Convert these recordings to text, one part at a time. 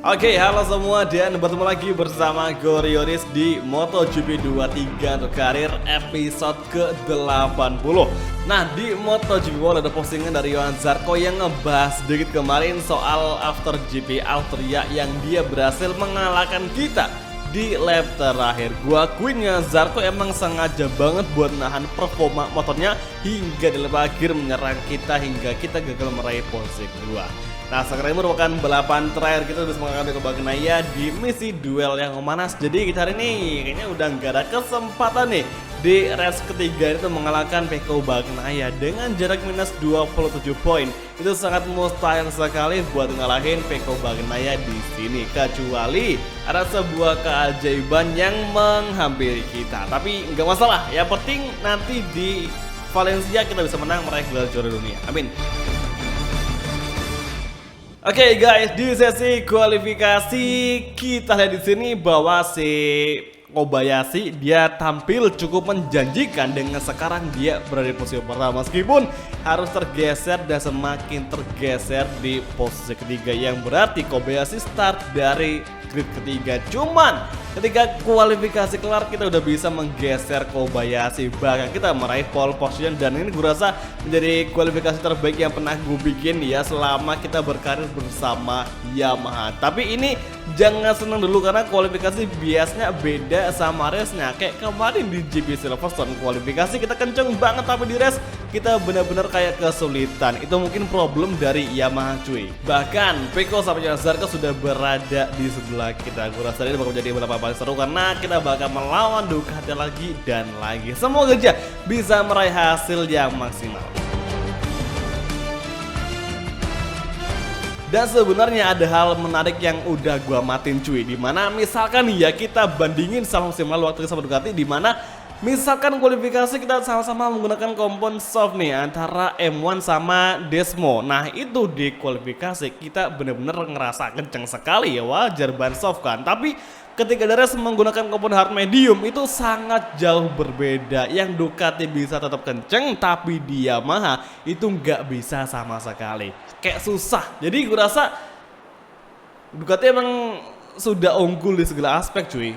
Oke, halo semua dan bertemu lagi bersama Gorioris di MotoGP 23 untuk karir episode ke-80. Nah, di MotoGP World ada postingan dari Johan Zarco yang ngebahas sedikit kemarin soal after GP Austria yang dia berhasil mengalahkan kita di lap terakhir. Gua akuinnya Zarco emang sengaja banget buat nahan performa motornya hingga di lap akhir menyerang kita hingga kita gagal meraih posisi kedua. Nah, sekarang ini merupakan balapan terakhir kita udah mengalahkan Pecco Bagnaia di misi duel yang memanas. Jadi kita hari ini kayaknya udah nggak ada kesempatan nih di race ketiga itu mengalahkan Pecco Bagnaia dengan jarak minus 27 poin. Itu sangat mustahil sekali buat ngalahin Pecco Bagnaia di sini, kecuali ada sebuah keajaiban yang menghampiri kita. Tapi nggak masalah, yang penting nanti di Valencia kita bisa menang meraih gelar juara dunia. Amin. Oke guys, di sesi kualifikasi kita lihat di sini bahwa si Kobayashi dia tampil cukup menjanjikan dengan sekarang dia berada di posisi pertama meskipun harus tergeser dan semakin tergeser di posisi ketiga yang berarti Kobayashi start dari grid ketiga. Cuman ketika kualifikasi kelar kita udah bisa menggeser Kobayashi, bahkan kita meraih pole position dan ini gue rasa menjadi kualifikasi terbaik yang pernah gue bikin ya selama kita berkarir bersama Yamaha. Tapi ini jangan senang dulu karena kualifikasi biasanya beda sama race-nya. Kayak kemarin di GP Silverstone kualifikasi kita kenceng banget tapi di race kita benar-benar kayak kesulitan. Itu mungkin problem dari Yamaha cuy. Bahkan Pecco sama Zarco sudah berada di sebelah kita. Gue rasa ini bakal menjadi balapan paling seru karena kita bakal melawan Ducati lagi dan lagi. Semoga aja bisa meraih hasil yang maksimal. Dan sebenarnya ada hal menarik yang udah gua matiin cuy, dimana misalkan ya kita bandingin sama musim lalu waktu sama Ducati, dimana misalkan kualifikasi kita sama-sama menggunakan kompon soft nih antara M1 sama Desmo. Nah itu di kualifikasi kita bener-bener ngerasa kenceng sekali ya, wajar ban soft kan. Tapi ketika Deres menggunakan kompon hard medium itu sangat jauh berbeda. Yang Ducati bisa tetap kenceng tapi di Yamaha itu nggak bisa sama sekali. Kayak susah. Jadi gue rasa Ducati emang sudah unggul di segala aspek cuy.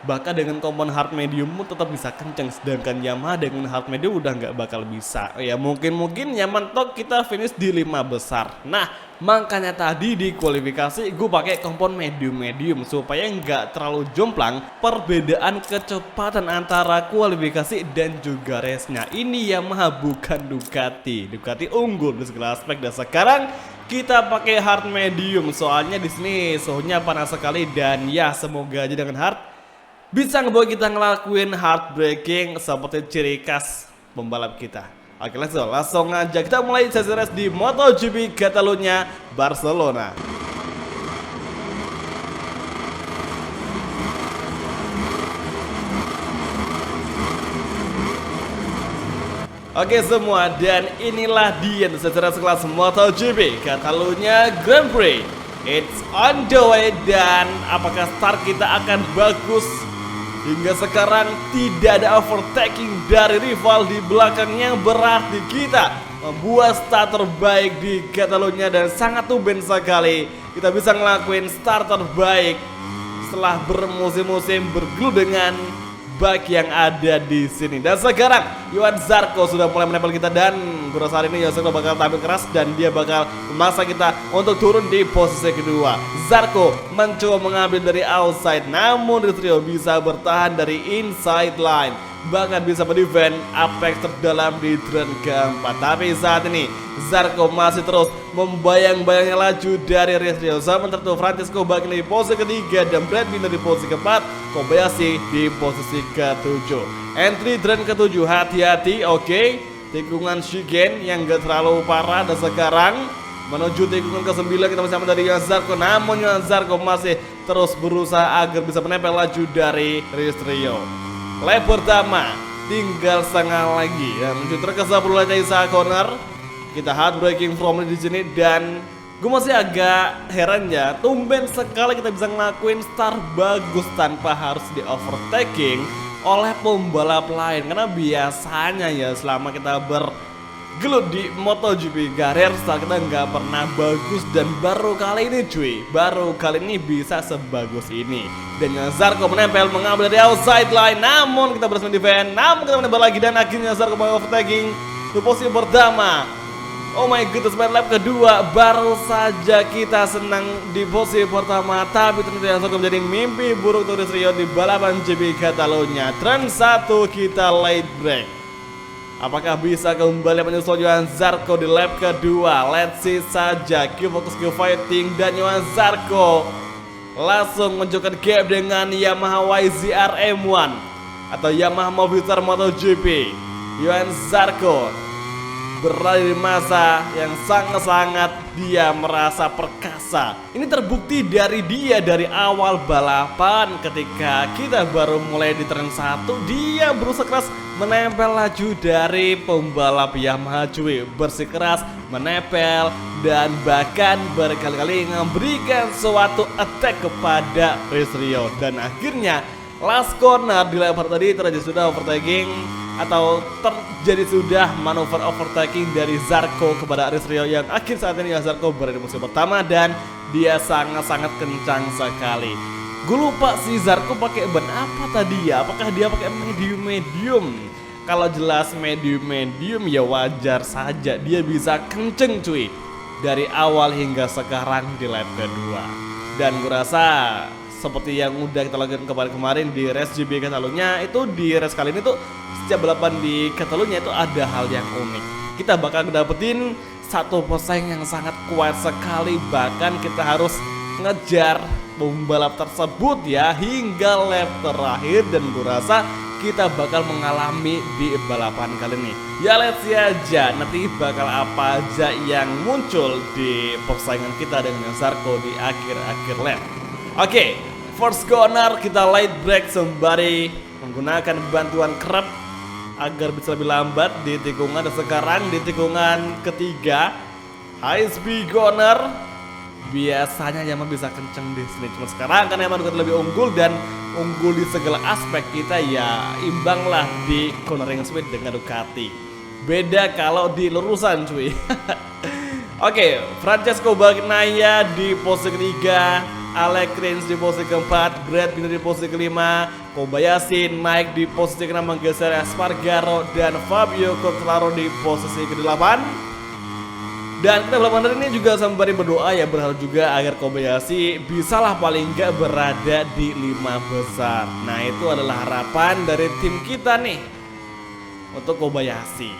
Bahkan dengan kompon hard medium pun tetap bisa kenceng, sedangkan Yamaha dengan hard medium udah nggak bakal bisa. Ya mungkin Yamaha mentok kita finish di 5 besar. Nah makanya tadi di kualifikasi gue pakai kompon medium supaya nggak terlalu jomplang perbedaan kecepatan antara kualifikasi dan juga race-nya. Ini Yamaha bukan Ducati. Ducati unggul di segala aspek dan sekarang kita pakai hard medium soalnya di sini suhunya panas sekali dan ya semoga aja dengan hard bisa ngebawa kita ngelakuin hard braking seperti ciri khas pembalap kita. Oke, langsung aja kita mulai sesi race di MotoGP Catalunya Barcelona. Oke semua, dan inilah dia sesi race kelas MotoGP Catalunya Grand Prix. It's on the way, dan apakah start kita akan bagus? Hingga sekarang tidak ada overtaking dari rival di belakangnya, berarti kita membuat start terbaik di Catalunya dan sangat tumben sekali kita bisa ngelakuin start terbaik setelah bermusim-musim bergelut dengan bak yang ada di sini. Dan sekarang Johan Zarco sudah mulai menempel kita dan gue rasa hari ini Johan Zarco bakal tampil keras dan dia bakal memaksa kita untuk turun di posisi kedua. Zarco mencoba mengambil dari outside, namun Ritrio bisa bertahan dari inside line, bahkan bisa mendefend apex terdalam di turn keempat. Tapi saat ini Zarco masih terus membayang-bayangnya laju dari Ritrio. Sementara itu Francesco Bagnaia di posisi ketiga dan Brad Binder di posisi keempat, Kobayashi di posisi ketujuh. Entry turn ketujuh, hati-hati. Oke, tikungan Shigen yang gak terlalu parah dan sekarang menuju tikungan ke-9 kita masih sama dari Johan Zarco, namun Johan Zarco masih terus berusaha agar bisa menempel laju dari Ritrio. Lap pertama tinggal setengah lagi ya, menuju terkesan perlu Isa corner. Kita hard braking from di sini dan gue masih agak heran ya, tumben sekali kita bisa ngelakuin start bagus tanpa harus di overtaking oleh pembalap lain. Karena biasanya ya selama kita gelut di MotoGP karir start kita nggak pernah bagus dan baru kali ini cuy, baru kali ini bisa sebagus ini. Dan Zarko menempel mengambil dari outside line, namun kita berhasil defend, namun kita menembak lagi dan akhirnya Zarko overtaking di posisi pertama. Oh my goodness, main lap kedua baru saja kita senang di posisi pertama, tapi ternyata Zarko menjadi mimpi buruk untuk Rio di balapan GP Catalunya. Turn 1 kita late break. Apakah bisa kembali menyusul Johan Zarco di lap kedua? Let's see saja. Q fokus ke fighting dan Johan Zarco langsung menunjukkan gap dengan Yamaha YZR M1 atau Yamaha Movistar MotoGP. Johan Zarco berada di masa yang sangat-sangat dia merasa perkasa. Ini terbukti dari dia dari awal balapan. Ketika kita baru mulai di turn 1, dia berusaha keras menempel laju dari pembalap Yamaha cuy, bersikeras menempel dan bahkan berkali-kali memberikan suatu attack kepada Rio. Dan akhirnya last corner di lap tadi terjadi sudah overtaking atau terjadi sudah manuver overtaking dari Zarco kepada Rio, yang akhir saat ini Zarco berada di posisi pertama dan dia sangat-sangat kencang sekali. Gue lupa si Zarco pakai ban apa tadi ya? Apakah dia pakai medium? Kalau jelas medium ya wajar saja dia bisa kenceng cuy dari awal hingga sekarang di lap kedua. Dan gue rasa seperti yang udah kita lakukan kemarin di race GP Catalunya, itu di race kali ini tuh setiap balapan di Catalunya itu ada hal yang unik. Kita bakal dapetin satu pesaing yang sangat kuat sekali, bahkan kita harus ngejar pembalap tersebut ya hingga lap terakhir. Dan gue rasa kita bakal mengalami di balapan kali ini. Ya let's see aja nanti bakal apa aja yang muncul di persaingan kita dengan Zarco di akhir-akhir lap. Oke, first corner kita light break sembari menggunakan bantuan kerap agar bisa lebih lambat di tikungan. Dan sekarang di tikungan ketiga high speed corner. Biasanya Yamaha bisa kenceng di sini, cuma sekarang karena Yamaha lebih unggul dan unggul di segala aspek, kita ya imbang lah di cornering speed dengan Ducati. Beda kalau di lurusan cuy. Oke, Francesco Bagnaia di posisi ketiga, Alex Rins di posisi keempat, Brad Binder di posisi kelima, Kobayashi naik di posisi keenam menggeser Espargaro, dan Fabio Quartararo di posisi ke-8. Dan kita balapan ini juga sembari berdoa ya, berharap juga agar Kobayashi bisalah paling nggak berada di 5 besar. Nah itu adalah harapan dari tim kita nih untuk Kobayashi.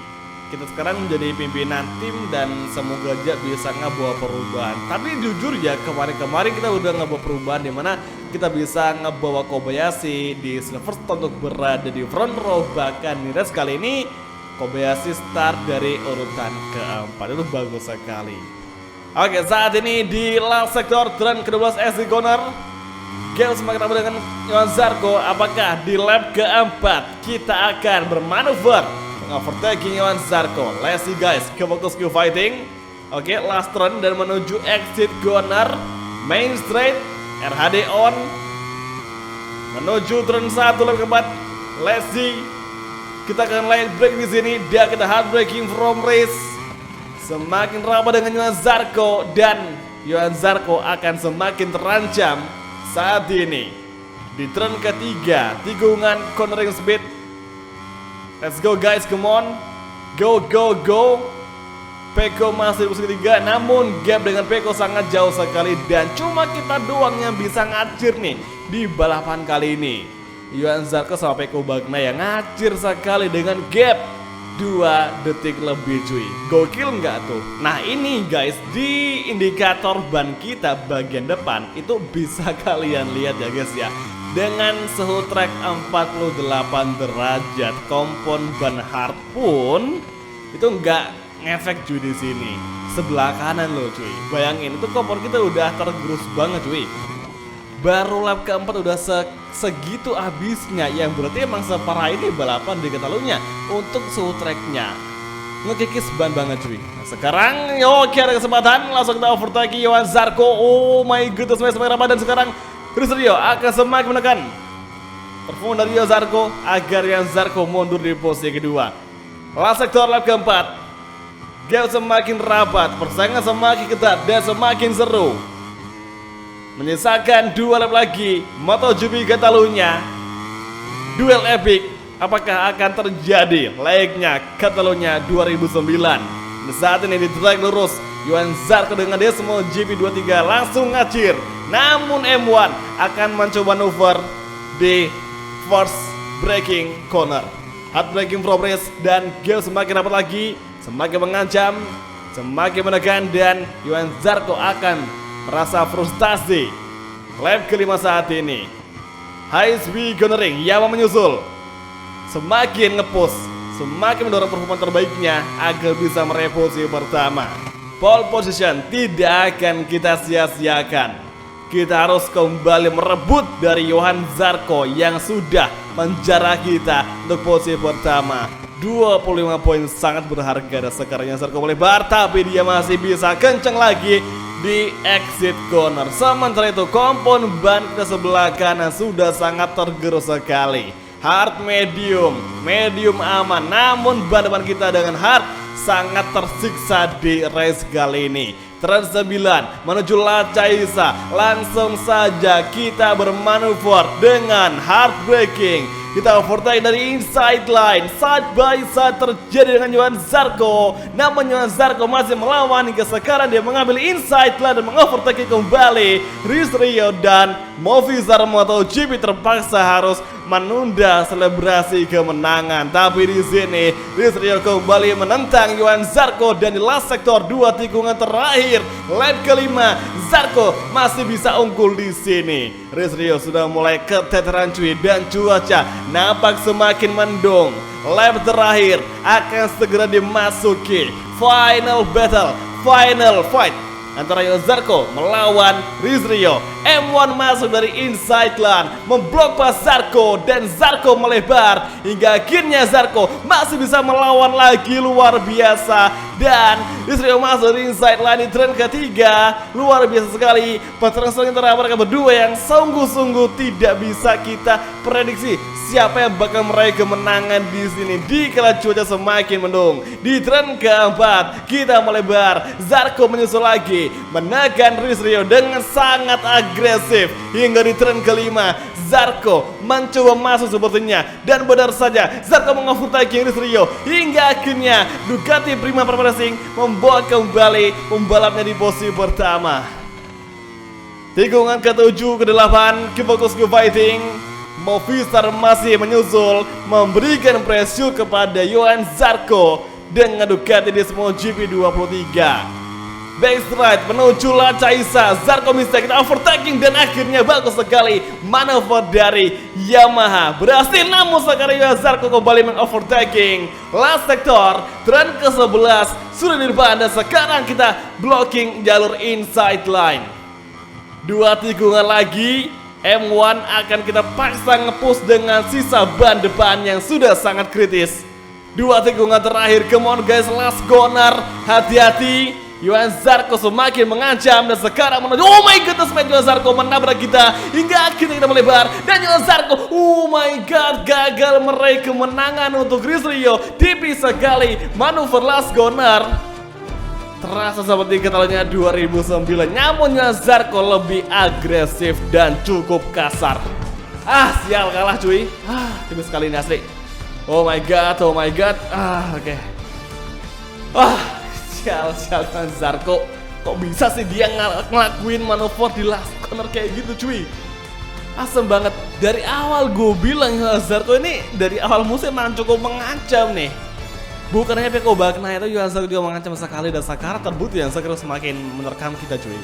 Kita sekarang menjadi pimpinan tim dan semoga aja bisa ngebawa perubahan. Tapi jujur ya, kemarin kita udah ngebawa perubahan, dimana kita bisa ngebawa Kobayashi di Silverstone untuk berada di front row. Bahkan di race kali ini Kobayashi start dari urutan keempat, itu bagus sekali. Oke, saat ini di last sector turn ke-12 SC corner, Gale semakin ramai dengan Johan Zarco. Apakah di lap keempat kita akan bermanuver overtaking Johan Zarco? Let's see guys, ke fokus ke fighting. Oke, last turn dan menuju exit corner, main straight, RHD on, menuju turn 1 lap keempat. Let's see. Kita akan light break di sini dan kita hard braking from race. Semakin ramai dengan Johan Zarco dan Johan Zarco akan semakin terancam saat ini. Di turn ketiga, tikungan cornering speed. Let's go guys, come on. Go. Peko masih di posisi ketiga, namun gap dengan Peko sangat jauh sekali. Dan cuma kita doang yang bisa ngacir nih di balapan kali ini. Johan Zarco sama Peko Bagnaia ngacir sekali dengan gap 2 detik lebih cuy. Gokil nggak tuh? Nah ini guys, di indikator ban kita bagian depan itu bisa kalian lihat ya guys ya. Dengan suhu trek 48 derajat, kompon ban hard pun itu nggak ngefek cuy di sini. Sebelah kanan loh cuy. Bayangin itu kompon kita udah tergerus banget cuy. Baru lap keempat udah segitu habisnya, yang berarti emang separah ini balapan di Catalunya untuk suhu treknya. Ngekikis ban banget cuy. Nah, sekarang oke, ada kesempatan langsung kita overtake Johan Zarco. Oh my goodness, semakin ramai. Dan sekarang Rio akan semakin menekan performa dari Johan Zarco agar Johan Zarco mundur di posisi kedua. Last sektor lap keempat. Game semakin rapat, persaingan semakin ketat dan semakin seru. Menyisakan 2 lap lagi MotoGP Catalunya. Duel epic, apakah akan terjadi layaknya Catalunya 2009? Saat ini di track lurus, Johan Zarco dengan Desmo GP23 langsung ngacir. Namun M1 akan mencoba manuver di first braking corner. Hard braking progress dan game semakin rapat lagi, semakin mengancam, semakin menekan, dan Johan Zarco akan merasa frustasi. Lap kelima saat ini. High speed cornering, Yamaha menyusul. Semakin ngepush, semakin mendorong performa terbaiknya agar bisa meraih posisi pertama. Pole position tidak akan kita sia-siakan. Kita harus kembali merebut dari Johan Zarco yang sudah menjarah kita untuk posisi pertama. 25 poin sangat berharga, dan sekarang Zarco melebar, tapi dia masih bisa kencang lagi di exit corner. Sementara itu kompon ban ke sebelah kanan sudah sangat tergerus sekali. Hard medium, medium aman, namun ban depan kita dengan hard sangat tersiksa di race kali ini. Turn 9 menuju Lacaisa, langsung saja kita bermanuver dengan hard braking. Kita overtake dari inside line, side by side terjadi dengan Johan Zarco. Namun Johan Zarco masih melawan hingga sekarang dia mengambil inside line dan mengovertake kembali Rhys Rio, dan Movistar MotoGP terpaksa harus menunda selebrasi kemenangan. Tapi di sini Rhys Rio kembali menentang Johan Zarco, dan di last sektor 2 tikungan terakhir lap kelima Zarco masih bisa unggul di sini. Rhys Rio sudah mulai keteteran cuy, dan cuaca nampak semakin mendung. Lap terakhir akan segera dimasuki. Final battle, final fight antara Johan Zarco melawan Rhys Rio. M1 masuk dari inside line, memblok pas Zarco, dan Zarco melebar hingga akhirnya Zarco masih bisa melawan lagi. Luar biasa. Dan Rhys Rio masuk dari inside line di turn ketiga. Luar biasa sekali pertarungan antara mereka berdua yang sungguh-sungguh tidak bisa kita prediksi siapa yang bakal meraih kemenangan di sini di kala cuaca semakin mendung. Di turn keempat kita melebar, Zarco menyusul lagi, menekan Rhys Rio dengan sangat agresif hingga di turn kelima Zarco mencoba masuk sepertinya, dan benar saja Zarco mengovertake Rhys Rio hingga akhirnya Ducati Prima Racing membawa kembali pembalapnya di posisi pertama. Tikungan ke-7 ke-8 fokus ke fighting. Movistar masih menyusul, memberikan pressure kepada Johan Zarco dengan Ducati Desmo GP23. Backstride menuju Lacaisa, Zarco mistake, kita overtaking, dan akhirnya bagus sekali manuver dari Yamaha berhasil. Namun sekarang Johan Zarco kembali mengovertaking. Last sektor, turn ke-11 sudah di depan, dan sekarang kita blocking jalur inside line. 2 tikungan lagi, M1 akan kita paksa ngepush dengan sisa ban depan yang sudah sangat kritis. 2 tikungan terakhir, come on guys, last corner, hati-hati. Johan Zarco semakin mengancam, dan sekarang menuju, oh my goodness man, Johan Zarco menabrak kita hingga akhirnya kita melebar, dan Johan Zarco, oh my god, gagal meraih kemenangan untuk Rhys Rio. Tipis sekali manuver last corner, terasa seperti Catalunya 2009. Namun Johan Zarco lebih agresif dan cukup kasar. Sial, kalah cuy. Tipis sekali ini asli. Oh my god, oh my god. Oke. Sial Johan Zarco, kok bisa sih dia ngelakuin manuver di last corner kayak gitu cuy. Asem banget. Dari awal gue bilang Johan Zarco ini dari awal musim memang cukup mengancam nih. Bukan hanya Pecco Bagnaia, itu Johan Zarco juga mengancam sekali, dan sekarang terbukti yang sekarang semakin menerkam kita cuy.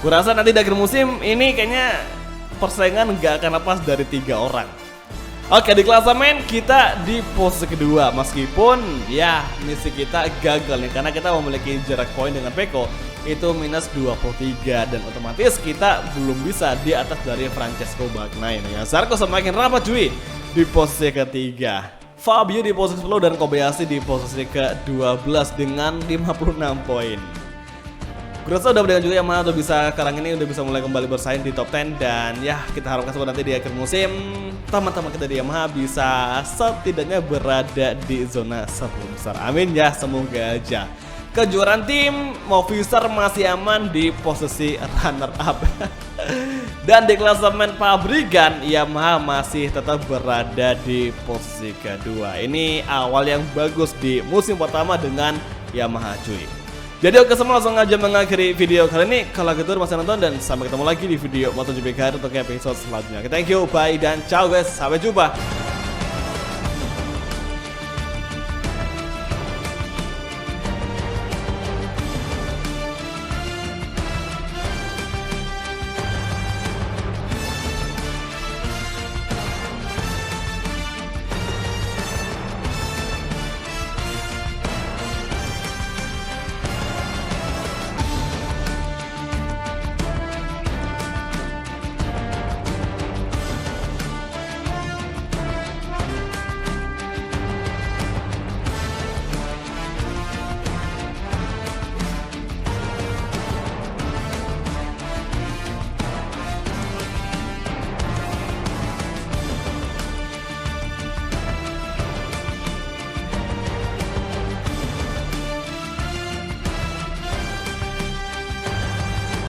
Gue rasa nanti di akhir musim ini kayaknya persaingan nggak akan lepas dari 3 orang. Oke, di klasemen kita di posisi kedua, meskipun ya misi kita gagal nih karena kita memiliki jarak poin dengan Pecco itu minus 23, dan otomatis kita belum bisa di atas dari Francesco Bagnaia. Ya, Zarco semakin rapat cuy di posisi ketiga. Fabio di posisi 10 dan Kobayashi di posisi ke-12 dengan 56 poin. Gue rasa udah juga Yamaha udah bisa sekarang ini udah bisa mulai kembali bersaing di top 10. Dan ya kita harapkan semoga nanti di akhir musim teman-teman kita di Yamaha bisa setidaknya berada di zona 10 besar. Amin ya, semoga aja. Kejuaraan tim Movistar masih aman di posisi runner up. Dan di klasemen pabrikan Yamaha masih tetap berada di posisi kedua. Ini awal yang bagus di musim pertama dengan Yamaha cuy. Jadi oke semua, langsung aja mengakhiri video kali ini. Kalau gitu masih nonton dan sampai ketemu lagi di video MotoGP Career untuk episode selanjutnya. Thank you, bye dan ciao guys, sampai jumpa.